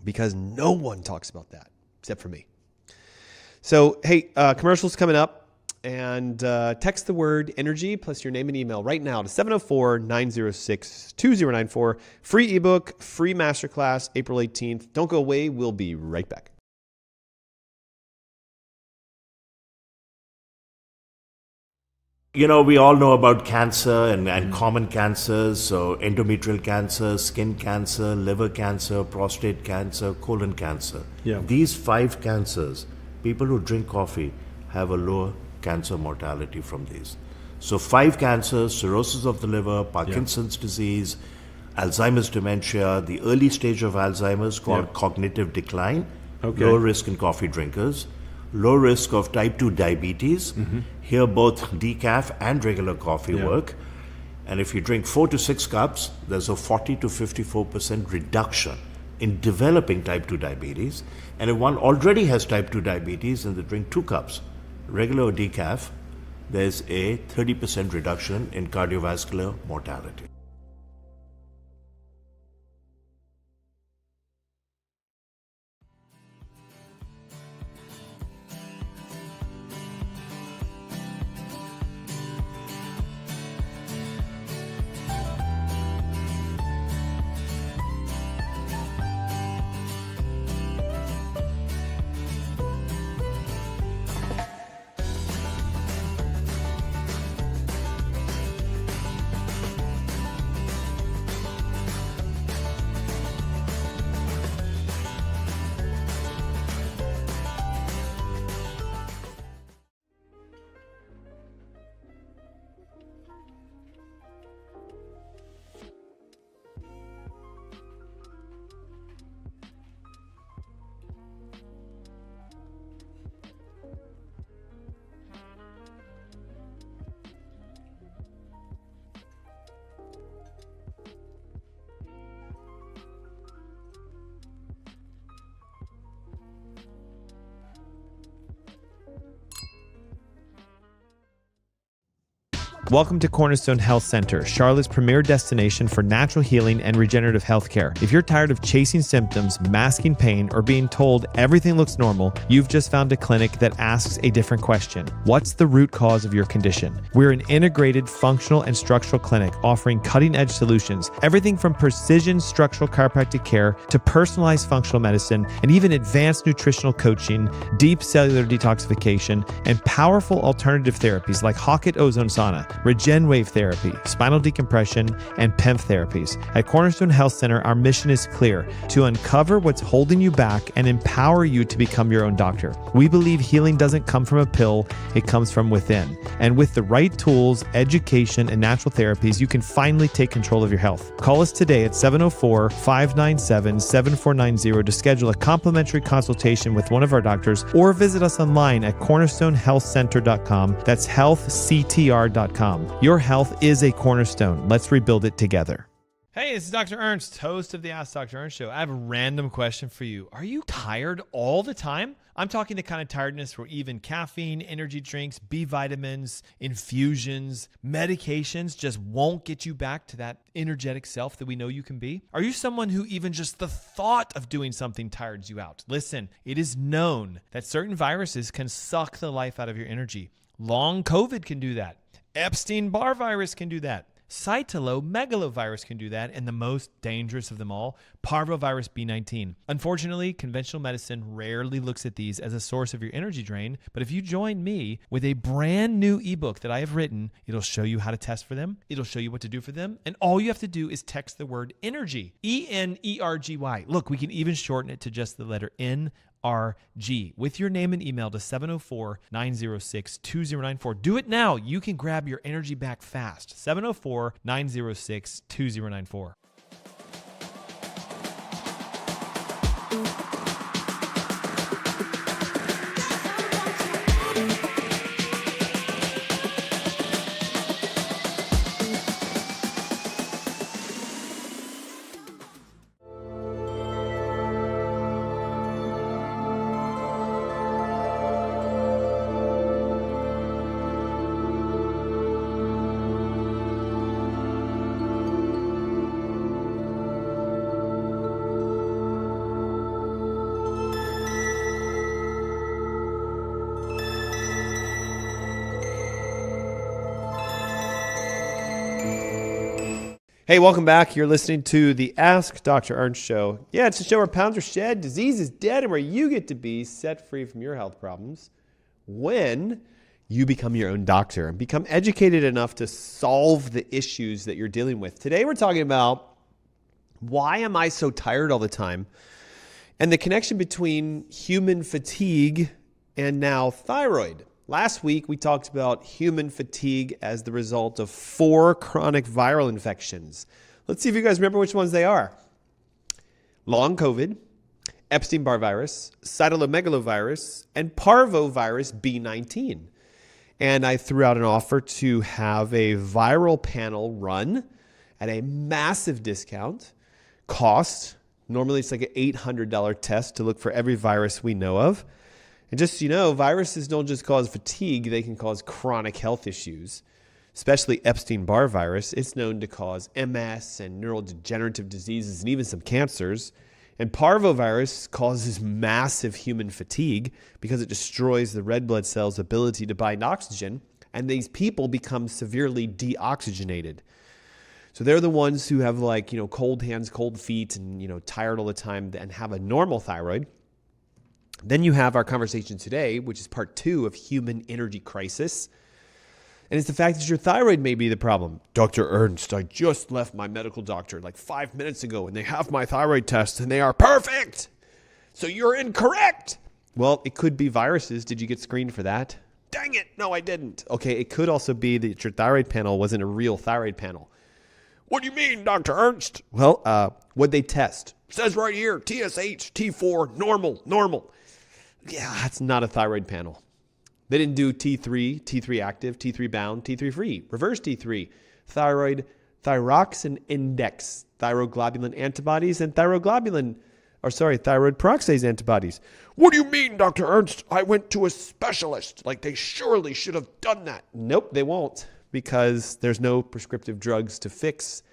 because no one talks about that except for me. So, hey, commercials coming up, and text the word energy plus your name and email right now to 704-906-2094. Free ebook, free masterclass, April 18th. Don't go away. We'll be right back. You know, we all know about cancer and common cancers, so endometrial cancer, skin cancer, liver cancer, prostate cancer, colon cancer. Yeah. These 5 cancers, people who drink coffee have a lower cancer mortality from these. So 5 cancers: cirrhosis of the liver, Parkinson's disease, Alzheimer's dementia, the early stage of Alzheimer's called cognitive decline, low risk in coffee drinkers, low risk of type 2 diabetes. Here both decaf and regular coffee work. And if you drink 4 to 6 cups, there's a 40 to 54% reduction in developing type 2 diabetes. And if one already has type 2 diabetes and they drink 2 cups, regular or decaf, there's a 30% reduction in cardiovascular mortality. Welcome to Cornerstone Health Center, Charlotte's premier destination for natural healing and regenerative healthcare. If you're tired of chasing symptoms, masking pain, or being told everything looks normal, you've just found a clinic that asks a different question. What's the root cause of your condition? We're an integrated functional and structural clinic offering cutting-edge solutions, everything from precision structural chiropractic care to personalized functional medicine and even advanced nutritional coaching, deep cellular detoxification, and powerful alternative therapies like Hawkett ozone sauna, Regen Wave Therapy, spinal decompression, and PEMF therapies. At Cornerstone Health Center, our mission is clear: to uncover what's holding you back and empower you to become your own doctor. We believe healing doesn't come from a pill, it comes from within. And with the right tools, education, and natural therapies, you can finally take control of your health. Call us today at 704-597-7490 to schedule a complimentary consultation with one of our doctors, or visit us online at cornerstonehealthcenter.com. That's healthctr.com. Your health is a cornerstone. Let's rebuild it together. Hey, this is Dr. Ernst, host of the Ask Dr. Ernst Show. I have a random question for you. Are you tired all the time? I'm talking the kind of tiredness where even caffeine, energy drinks, B vitamins, infusions, medications just won't get you back to that energetic self that we know you can be. Are you someone who even just the thought of doing something tires you out? Listen, it is known that certain viruses can suck the life out of your energy. Long COVID can do that. Epstein-Barr virus can do that. Cytomegalovirus can do that, and the most dangerous of them all, parvovirus B19. Unfortunately, conventional medicine rarely looks at these as a source of your energy drain, but if you join me with a brand new ebook that I have written, it'll show you how to test for them, it'll show you what to do for them, and all you have to do is text the word ENERGY, ENERGY. Look, we can even shorten it to just the letter N. RG with your name and email to 704-906-2094. Do it now. You can grab your energy back fast. 704-906-2094. Hey, welcome back. You're listening to the Ask Dr. Ernst show. Yeah, it's a show where pounds are shed, disease is dead, and where you get to be set free from your health problems when you become your own doctor and become educated enough to solve the issues that you're dealing with. Today, we're talking about why am I so tired all the time and the connection between human fatigue and now thyroid. Last week, we talked about human fatigue as the result of 4 chronic viral infections. Let's see if you guys remember which ones they are. Long COVID, Epstein-Barr virus, cytomegalovirus, and parvovirus B19. And I threw out an offer to have a viral panel run at a massive discount. Cost, normally it's like an $800 test to look for every virus we know of. And just so you know, viruses don't just cause fatigue, they can cause chronic health issues, especially Epstein-Barr virus. It's known to cause MS and neurodegenerative diseases and even some cancers. And parvovirus causes massive human fatigue because it destroys the red blood cells' ability to bind oxygen, and these people become severely deoxygenated. So they're the ones who have cold hands, cold feet, and tired all the time and have a normal thyroid. Then you have our conversation today, which is part 2 of human energy crisis. And it's the fact that your thyroid may be the problem. Dr. Ernst, I just left my medical doctor like 5 minutes ago and they have my thyroid test and they are perfect. So you're incorrect. Well, it could be viruses. Did you get screened for that? Dang it. No, I didn't. Okay, it could also be that your thyroid panel wasn't a real thyroid panel. What do you mean, Dr. Ernst? Well, what'd they test? It says right here, TSH, T4, normal. Yeah, that's not a thyroid panel. They didn't do T3, T3 active, T3 bound, T3 free, reverse T3, thyroid, thyroxine index, thyroglobulin antibodies, and thyroid peroxidase antibodies. What do you mean, Dr. Ernst? I went to a specialist. Like they surely should have done that. Nope, they won't, because there's no prescriptive drugs to fix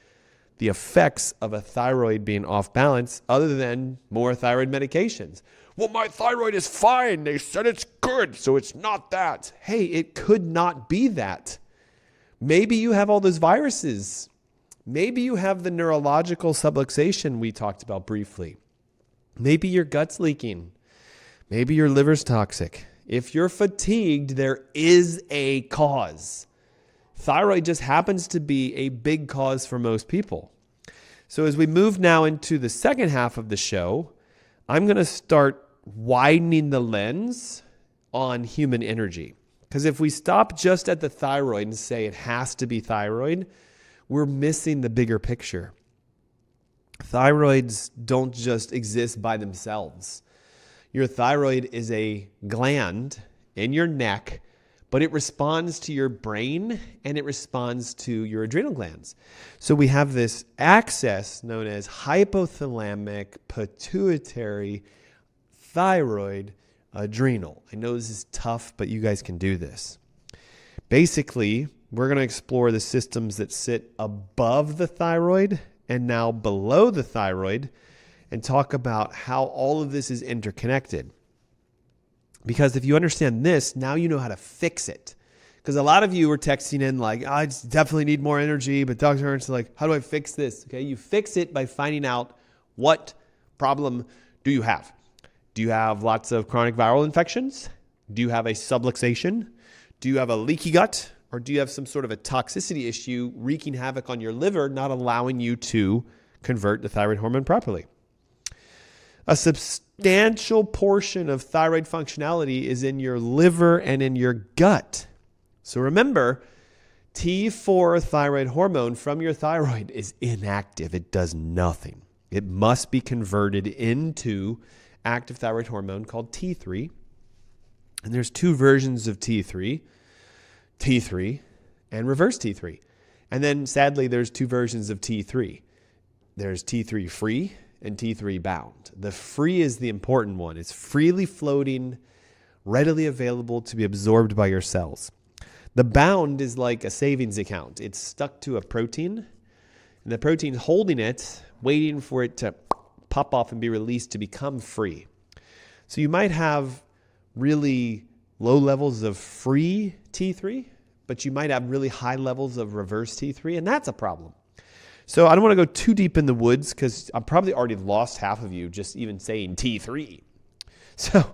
the effects of a thyroid being off balance other than more thyroid medications. Well, my thyroid is fine. They said it's good, so it's not that. Hey, it could not be that. Maybe you have all those viruses. Maybe you have the neurological subluxation we talked about briefly. Maybe your gut's leaking. Maybe your liver's toxic. If you're fatigued, there is a cause. Thyroid just happens to be a big cause for most people. So as we move now into the second half of the show, I'm going to start widening the lens on human energy. Because if we stop just at the thyroid and say it has to be thyroid, we're missing the bigger picture. Thyroids don't just exist by themselves. Your thyroid is a gland in your neck, but it responds to your brain and it responds to your adrenal glands. So we have this axis known as hypothalamic pituitary thyroid adrenal. I know this is tough, but you guys can do this. Basically, we're going to explore the systems that sit above the thyroid and now below the thyroid and talk about how all of this is interconnected. Because if you understand this, now you know how to fix it. Because a lot of you were texting in like, I just definitely need more energy, but Dr. Ernst is like, how do I fix this? Okay, you fix it by finding out what problem do you have. Do you have lots of chronic viral infections? Do you have a subluxation? Do you have a leaky gut? Or do you have some sort of a toxicity issue wreaking havoc on your liver, not allowing you to convert the thyroid hormone properly? A substantial portion of thyroid functionality is in your liver and in your gut. So remember, T4 thyroid hormone from your thyroid is inactive. It does nothing. It must be converted into active thyroid hormone called T3. And there's 2 versions of T3 and reverse T3. And then sadly, there's 2 versions of T3. There's T3 free and T3 bound. The free is the important one. It's freely floating, readily available to be absorbed by your cells. The bound is like a savings account. It's stuck to a protein, and the protein's holding it, waiting for it to pop off and be released to become free. So you might have really low levels of free T3, but you might have really high levels of reverse T3, and that's a problem. So I don't want to go too deep in the woods because I'm probably already lost half of you just even saying T3. So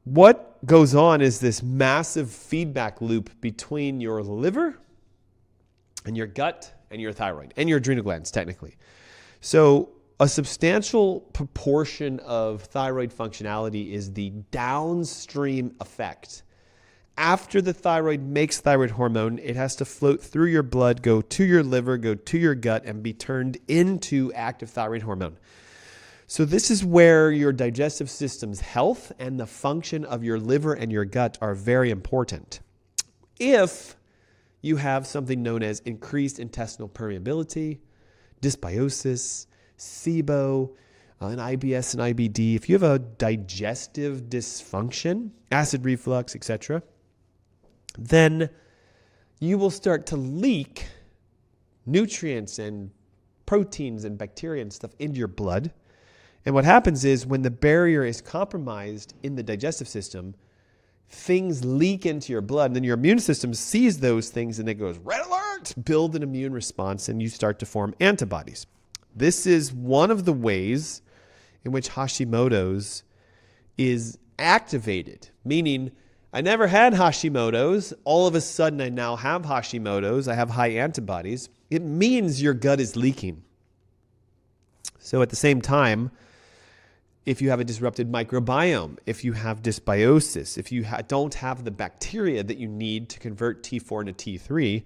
what goes on is this massive feedback loop between your liver and your gut and your thyroid and your adrenal glands, technically. So a substantial proportion of thyroid functionality is the downstream effect. After the thyroid makes thyroid hormone, it has to float through your blood, go to your liver, go to your gut, and be turned into active thyroid hormone. So this is where your digestive system's health and the function of your liver and your gut are very important. If you have something known as increased intestinal permeability, dysbiosis, SIBO, an IBS and IBD, if you have a digestive dysfunction, acid reflux, etc., then you will start to leak nutrients and proteins and bacteria and stuff into your blood. And what happens is when the barrier is compromised in the digestive system, things leak into your blood, and then your immune system sees those things and it goes, red alert, build an immune response, and you start to form antibodies. This is one of the ways in which Hashimoto's is activated, meaning I never had Hashimoto's. All of a sudden, I now have Hashimoto's. I have high antibodies. It means your gut is leaking. So at the same time, if you have a disrupted microbiome, if you have dysbiosis, if you don't have the bacteria that you need to convert T4 into T3,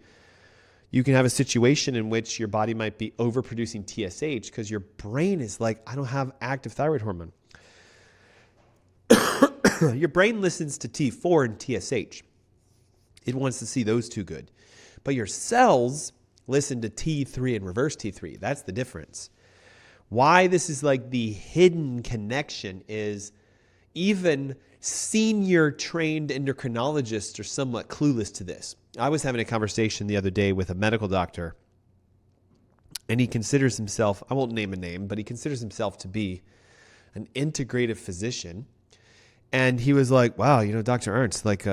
you can have a situation in which your body might be overproducing TSH because your brain is like, I don't have active thyroid hormone. Your brain listens to T4 and TSH. It wants to see those two good. But your cells listen to T3 and reverse T3. That's the difference. Why this is like the hidden connection is even senior trained endocrinologists are somewhat clueless to this. I was having a conversation the other day with a medical doctor, and he considers himself, I won't name a name, but he considers himself to be an integrative physician. And he was like, wow, Dr. Ernst, like,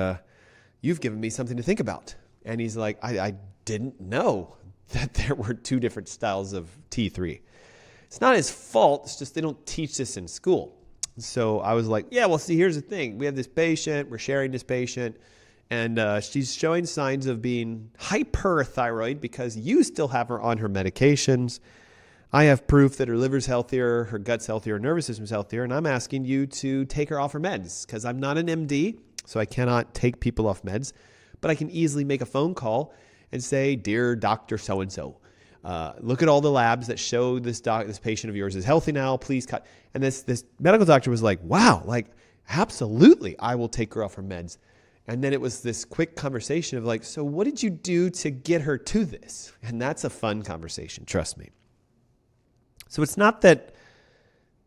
you've given me something to think about. And he's like, I didn't know that there were two different styles of T3. It's not his fault. It's just they don't teach this in school. So I was like, yeah, well, see, here's the thing. We have this patient. We're sharing this patient. And she's showing signs of being hyperthyroid because you still have her on her medications. I have proof that her liver's healthier, her gut's healthier, her nervous system's healthier, and I'm asking you to take her off her meds because I'm not an MD, so I cannot take people off meds, but I can easily make a phone call and say, dear Dr. So-and-so, look at all the labs that show this patient of yours is healthy now, please cut. And this medical doctor was like, wow, like, absolutely, I will take her off her meds. And then it was this quick conversation of like, so what did you do to get her to this? And that's a fun conversation, trust me. So it's not that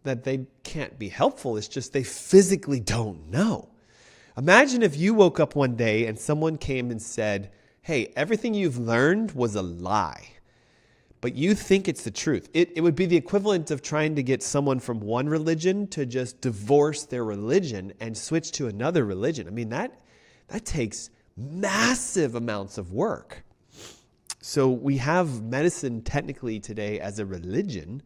they can't be helpful. It's just they physically don't know. Imagine if you woke up one day and someone came and said, hey, everything you've learned was a lie, but you think it's the truth. It would be the equivalent of trying to get someone from one religion to just divorce their religion and switch to another religion. I mean, that takes massive amounts of work. So we have medicine technically today as a religion.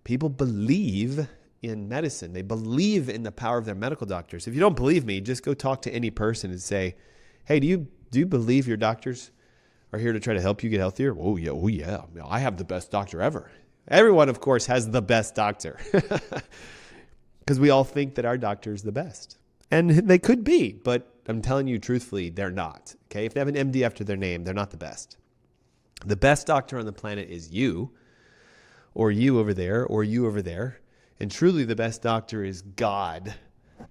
People believe in medicine. They believe in the power of their medical doctors. If you don't believe me, just go talk to any person and say, hey, do you believe your doctors are here to try to help you get healthier? Oh, yeah. I have the best doctor ever. Everyone, of course, has the best doctor because we all think that our doctor is the best. And they could be, but I'm telling you truthfully, they're not. Okay, if they have an MD after their name, they're not the best. The best doctor on the planet is you, or you over there, or you over there. And truly the best doctor is God,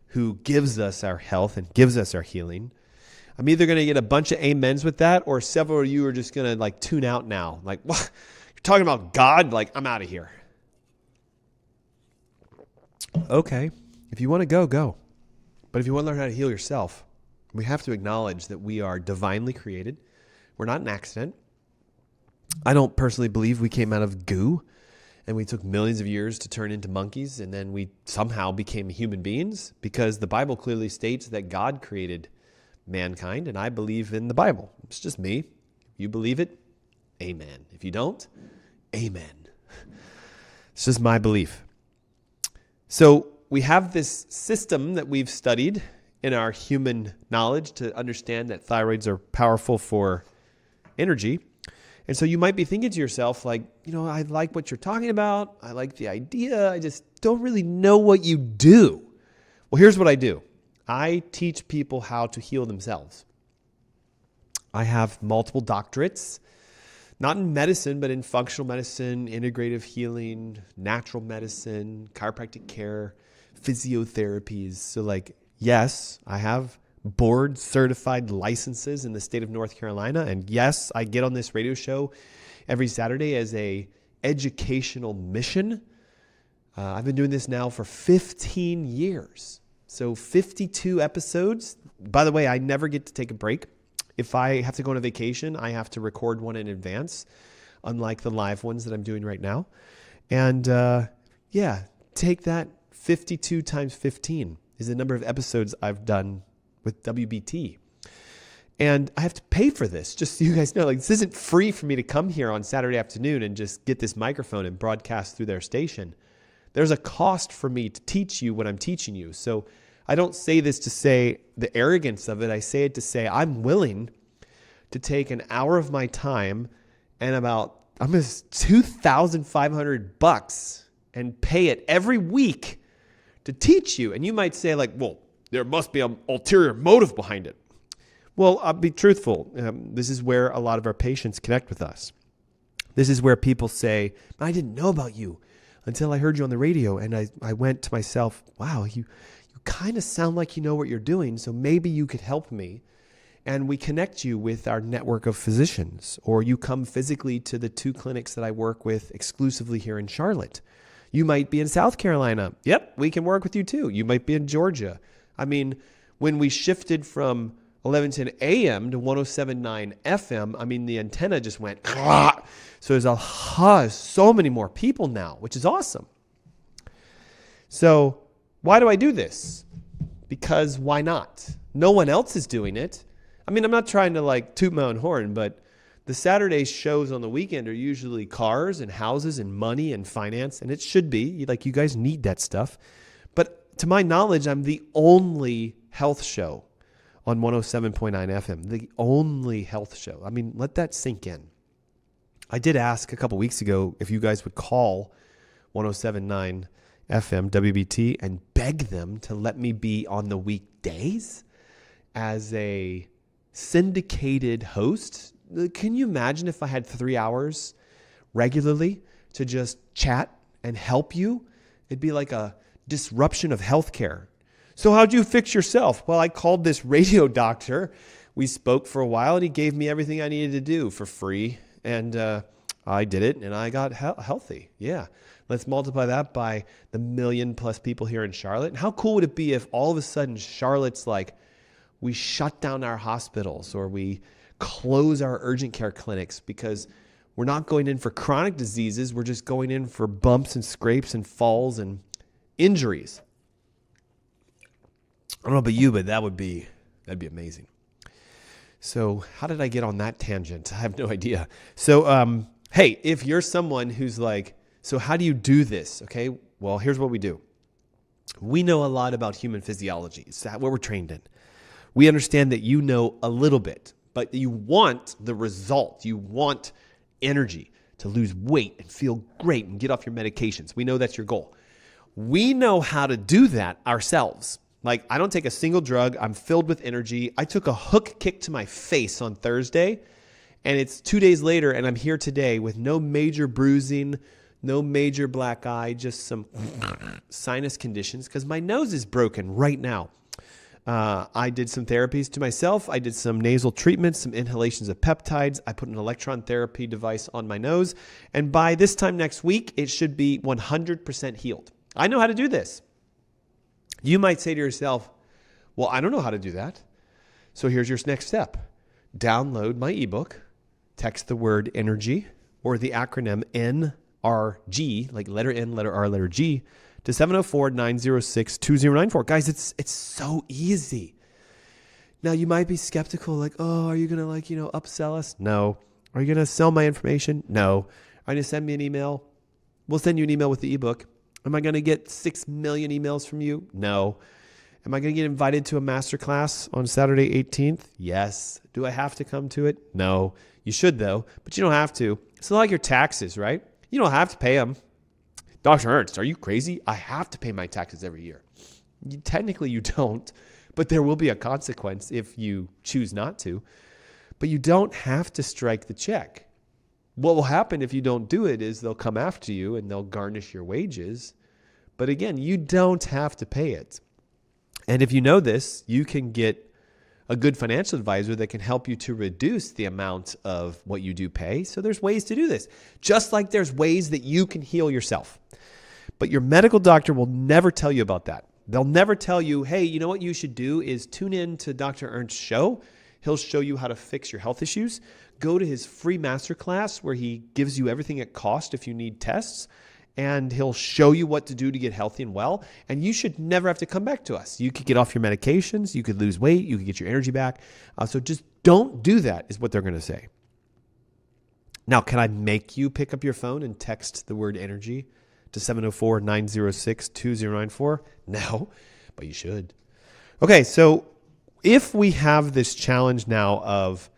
who gives us our health and gives us our healing. I'm either going to get a bunch of amens with that, or several of you are just going to like tune out now. Like, what? You're talking about God? Like, I'm out of here. Okay, if you want to go, go. But if you want to learn how to heal yourself, we have to acknowledge that we are divinely created. We're not an accident. I don't personally believe we came out of goo and we took millions of years to turn into monkeys and then we somehow became human beings, because the Bible clearly states that God created mankind, and I believe in the Bible. It's just me. You believe it, amen. If you don't, amen. It's just my belief. So we have this system that we've studied in our human knowledge to understand that thyroids are powerful for energy. And so you might be thinking to yourself, like, I like what you're talking about. I like the idea. I just don't really know what you do. Well, here's what I do. I teach people how to heal themselves. I have multiple doctorates, not in medicine, but in functional medicine, integrative healing, natural medicine, chiropractic care, physiotherapies. So yes, I have board certified licenses in the state of North Carolina. And yes, I get on this radio show every Saturday as a educational mission. I've been doing this now for 15 years. So 52 episodes. By the way, I never get to take a break. If I have to go on a vacation, I have to record one in advance, unlike the live ones that I'm doing right now. And take that 52 times 15 is the number of episodes I've done with WBT. And I have to pay for this, just so you guys know. This isn't free for me to come here on Saturday afternoon and just get this microphone and broadcast through their station. There's a cost for me to teach you what I'm teaching you. So I don't say this to say the arrogance of it. I say it to say I'm willing to take an hour of my time and about $2,500 and pay it every week to teach you. And you might say well, there must be an ulterior motive behind it. Well, I'll be truthful. This is where a lot of our patients connect with us. This is where people say, I didn't know about you until I heard you on the radio. And I went to myself, wow, you kind of sound like you know what you're doing. So maybe you could help me. And we connect you with our network of physicians, or you come physically to the 2 clinics that I work with exclusively here in Charlotte. You might be in South Carolina. Yep, we can work with you too. You might be in Georgia. When we shifted from 1110 AM to 107.9 FM, the antenna just went, so there's so many more people now, which is awesome. So why do I do this? Because why not? No one else is doing it. I'm not trying to toot my own horn, but the Saturday shows on the weekend are usually cars and houses and money and finance, and it should be. You guys need that stuff. But to my knowledge, I'm the only health show on 107.9 FM, the only health show. Let that sink in. I did ask a couple weeks ago if you guys would call 107.9 FM WBT and beg them to let me be on the weekdays as a syndicated host. Can you imagine if I had 3 hours regularly to just chat and help you? It'd be like a disruption of healthcare. So how'd you fix yourself? Well, I called this radio doctor. We spoke for a while and he gave me everything I needed to do for free. And I did it and I got healthy. Yeah. Let's multiply that by the 1 million+ people here in Charlotte. And how cool would it be if all of a sudden Charlotte's we shut down our hospitals or we close our urgent care clinics because we're not going in for chronic diseases. We're just going in for bumps and scrapes and falls and injuries. I don't know about you, but that'd be amazing. So how did I get on that tangent? I have no idea. So, hey, if you're someone who's so how do you do this? Okay, well, here's what we do. We know a lot about human physiology. It's what we're trained in. We understand that you know a little bit, but you want the result. You want energy to lose weight and feel great and get off your medications. We know that's your goal. We know how to do that ourselves. I don't take a single drug. I'm filled with energy. I took a hook kick to my face on Thursday, and it's 2 days later, and I'm here today with no major bruising, no major black eye, just some sinus conditions because my nose is broken right now. I did some therapies to myself. I did some nasal treatments, some inhalations of peptides. I put an electron therapy device on my nose, and by this time next week, it should be 100% healed. I know how to do this. You might say to yourself, well, I don't know how to do that. So here's your next step. Download my ebook, text the word energy or the acronym NRG, like letter N, letter R, letter G, to 704-906-2094. Guys, it's so easy. Now you might be skeptical, are you going to upsell us? No, Are you going to sell my information? No. Are you going to send me an email? We'll send you an email with the ebook. Am I going to get 6 million emails from you? No. Am I going to get invited to a masterclass on Saturday 18th? Yes. Do I have to come to it? No. You should though, but you don't have to. It's not like your taxes, right? You don't have to pay them. Dr. Ernst, are you crazy? I have to pay my taxes every year. Technically you don't, but there will be a consequence if you choose not to. But you don't have to strike the check. What will happen if you don't do it is they'll come after you and they'll garnish your wages. But again, you don't have to pay it. And if you know this, you can get a good financial advisor that can help you to reduce the amount of what you do pay. So there's ways to do this, just like there's ways that you can heal yourself. But your medical doctor will never tell you about that. They'll never tell you, hey, you know what you should do is tune in to Dr. Ernst's show. He'll show you how to fix your health issues. Go to his free masterclass where he gives you everything at cost if you need tests. And he'll show you what to do to get healthy and well. And you should never have to come back to us. You could get off your medications. You could lose weight. You could get your energy back. So just don't do that is what they're going to say. Now, can I make you pick up your phone and text the word energy to 704-906-2094? No, but you should. Okay, so if we have this challenge now of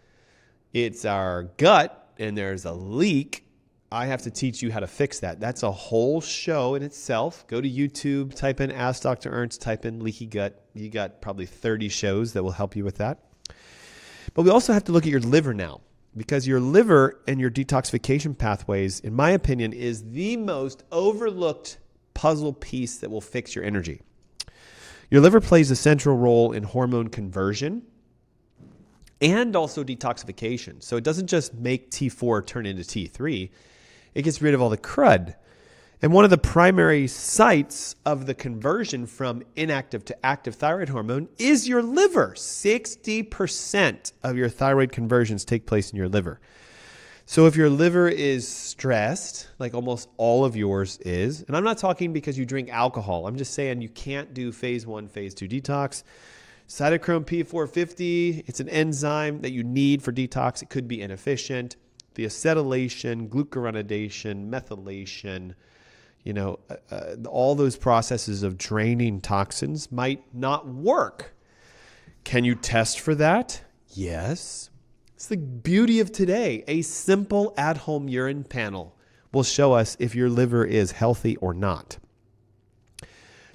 it's our gut and there's a leak, I have to teach you how to fix that. That's a whole show in itself. Go to YouTube, type in Ask Dr. Ernst, type in leaky gut. You got probably 30 shows that will help you with that. But we also have to look at your liver now, because your liver and your detoxification pathways, in my opinion, is the most overlooked puzzle piece that will fix your energy. Your liver plays a central role in hormone conversion and also detoxification. So it doesn't just make T4 turn into T3. It gets rid of all the crud. And one of the primary sites of the conversion from inactive to active thyroid hormone is your liver. 60% of your thyroid conversions take place in your liver. So if your liver is stressed, like almost all of yours is, and I'm not talking because you drink alcohol. I'm just saying you can't do phase 1, phase 2 detox. Cytochrome P450, it's an enzyme that you need for detox. It could be inefficient. The acetylation, glucuronidation, methylation, all those processes of draining toxins might not work. Can you test for that? Yes. It's the beauty of today. A simple at-home urine panel will show us if your liver is healthy or not.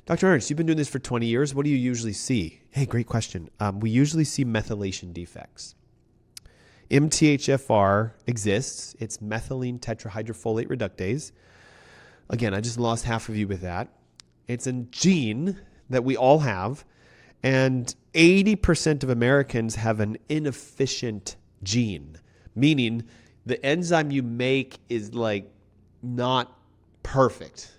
Dr. Ernst, you've been doing this for 20 years. What do you usually see? Hey, great question. We usually see methylation defects. MTHFR exists. It's methylene tetrahydrofolate reductase. Again, I just lost half of you with that. It's a gene that we all have, and 80% of Americans have an inefficient gene, meaning the enzyme you make is like not perfect.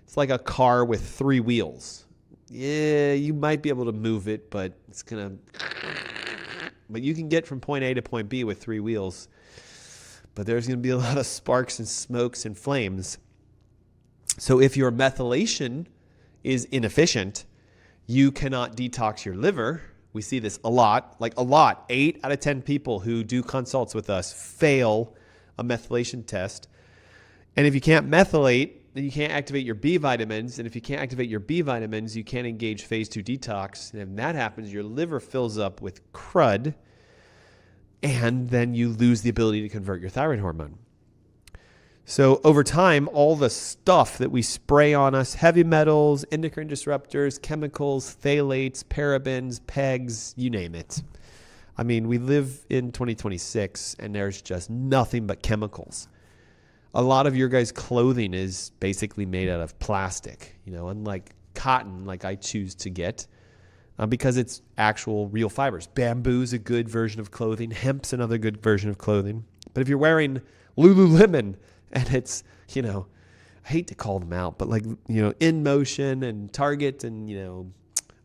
It's like a car with 3 wheels. Yeah, you might be able to move it, but you can get from point A to point B with 3 wheels, but there's going to be a lot of sparks and smokes and flames. So if your methylation is inefficient, you cannot detox your liver. We see this a lot. 8 out of 10 people who do consults with us fail a methylation test. And if you can't methylate, then you can't activate your B vitamins. And if you can't activate your B vitamins, you can't engage phase 2 detox. And if that happens, your liver fills up with crud, and then you lose the ability to convert your thyroid hormone. So over time, all the stuff that we spray on us, heavy metals, endocrine disruptors, chemicals, phthalates, parabens, PEGs, you name it. I mean, we live in 2026 and there's just nothing but chemicals. A lot of your guys' clothing is basically made out of plastic, unlike cotton like I choose to get because it's actual real fibers. Bamboo's a good version of clothing. Hemp's another good version of clothing. But if you're wearing Lululemon, and it's, I hate to call them out, but In Motion and Target and,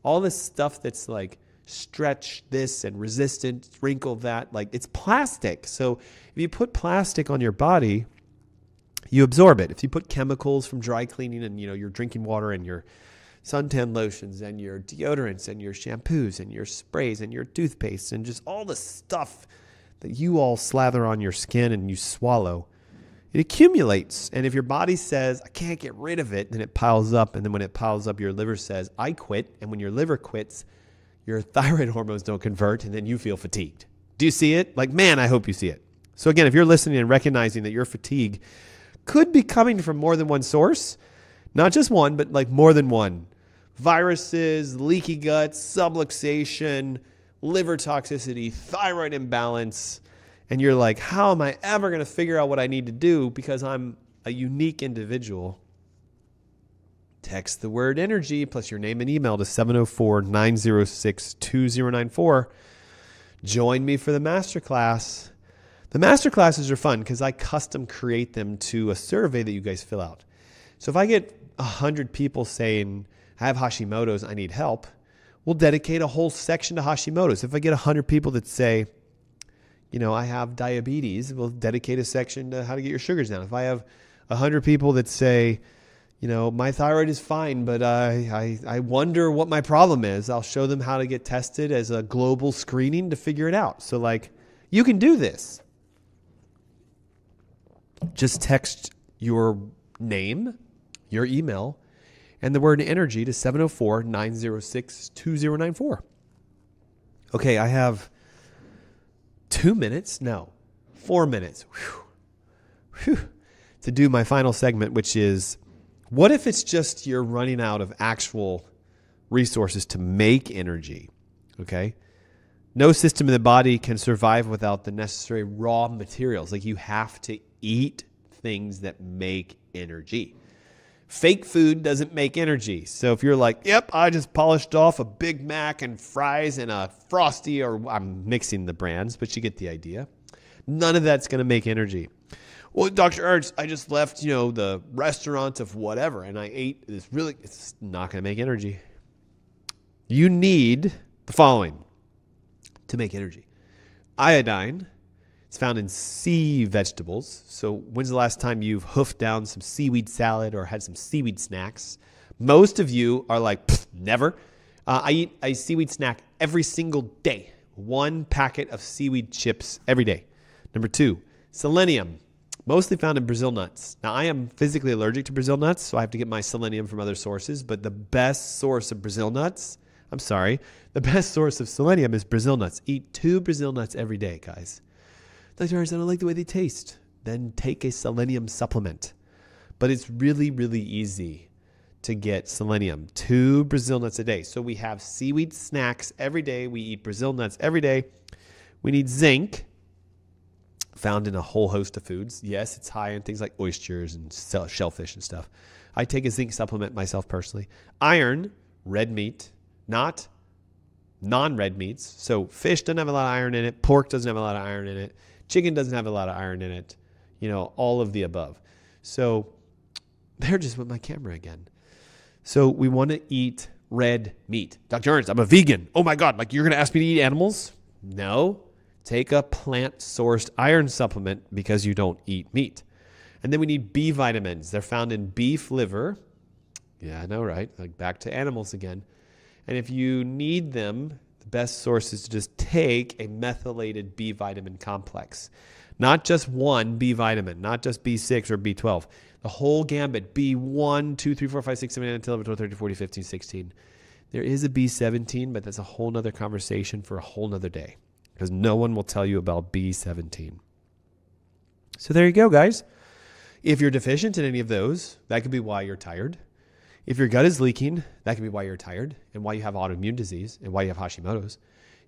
all this stuff that's like stretch this and resistant, wrinkle that, it's plastic. So if you put plastic on your body, you absorb it. If you put chemicals from dry cleaning and, your drinking water and your suntan lotions and your deodorants and your shampoos and your sprays and your toothpaste and just all the stuff that you all slather on your skin and you swallow, it accumulates. And if your body says, I can't get rid of it, then it piles up. And then when it piles up, your liver says, I quit. And when your liver quits, your thyroid hormones don't convert, and then you feel fatigued. Do you see it? Like, man, I hope you see it. So again, if you're listening and recognizing that your fatigue could be coming from more than one source, not just one, but like more than one. Viruses, leaky gut, subluxation, liver toxicity, thyroid imbalance. And you're like, how am I ever going to figure out what I need to do because I'm a unique individual? Text the word energy plus your name and email to 704-906-2094. Join me for the masterclass. The masterclasses are fun because I custom create them to a survey that you guys fill out. So if I get 100 people saying, I have Hashimoto's, I need help, we'll dedicate a whole section to Hashimoto's. If I get 100 people that say, I have diabetes, we'll dedicate a section to how to get your sugars down. If I have 100 people that say, my thyroid is fine, but I wonder what my problem is, I'll show them how to get tested as a global screening to figure it out. So you can do this. Just text your name, your email, and the word energy to 704-906-2094. Okay, I have 4 minutes to do my final segment, which is, what if it's just you're running out of actual resources to make energy? Okay? No system in the body can survive without the necessary raw materials. Like, you have to eat things that make energy. Fake food doesn't make energy. So if you're like, yep, I just polished off a Big Mac and fries and a Frosty, or I'm mixing the brands, but you get the idea. None of that's going to make energy. Well, Dr. Ernst, I just left, the restaurant of whatever, and I ate this it's not going to make energy. You need the following to make energy. Iodine. It's found in sea vegetables. So when's the last time you've hoofed down some seaweed salad or had some seaweed snacks? Most of you are like, never. I eat a seaweed snack every single day. 1 packet of seaweed chips every day. Number 2, selenium, mostly found in Brazil nuts. Now, I am physically allergic to Brazil nuts, so I have to get my selenium from other sources. But the best source of the best source of selenium is Brazil nuts. Eat 2 Brazil nuts every day, guys. Dr. Ernst, I don't like the way they taste. Then take a selenium supplement. But it's really, really easy to get selenium. 2 Brazil nuts a day. So we have seaweed snacks every day. We eat Brazil nuts every day. We need zinc, found in a whole host of foods. Yes, it's high in things like oysters and shellfish and stuff. I take a zinc supplement myself personally. Iron, red meat, not non-red meats. So fish doesn't have a lot of iron in it. Pork doesn't have a lot of iron in it. Chicken doesn't have a lot of iron in it. All of the above. So there just went my camera again. So we want to eat red meat. Dr. Ernst, I'm a vegan. Oh my God, you're going to ask me to eat animals? No. Take a plant-sourced iron supplement because you don't eat meat. And then we need B vitamins. They're found in beef liver. Yeah, I know, right? Back to animals again. And if you need them, the best source is to just take a methylated B vitamin complex. Not just one B vitamin, not just B6 or B12. The whole gambit, B1, 2, 3, 4, 5, 6, 7, 8, 9, 10, 11, 12, 13, 14, 15, 16. There is a B17, but that's a whole nother conversation for a whole nother day, because no one will tell you about B17. So there you go, guys. If you're deficient in any of those, that could be why you're tired. If your gut is leaking, that could be why you're tired and why you have autoimmune disease and why you have Hashimoto's.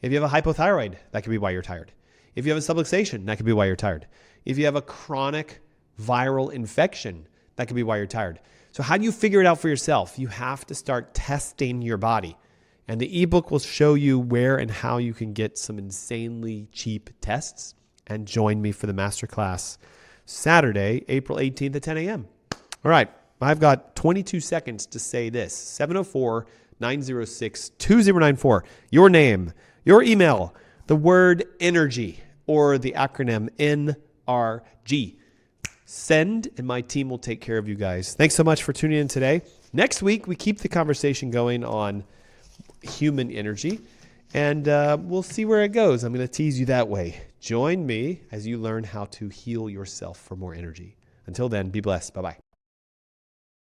If you have a hypothyroid, that could be why you're tired. If you have a subluxation, that could be why you're tired. If you have a chronic viral infection, that could be why you're tired. So how do you figure it out for yourself? You have to start testing your body. And the ebook will show you where and how you can get some insanely cheap tests. And join me for the masterclass Saturday, April 18th at 10 a.m. All right. I've got 22 seconds to say this. 704-906-2094. Your name, your email, the word energy, or the acronym NRG. Send, and my team will take care of you guys. Thanks so much for tuning in today. Next week, we keep the conversation going on human energy. And we'll see where it goes. I'm going to tease you that way. Join me as you learn how to heal yourself for more energy. Until then, be blessed. Bye-bye.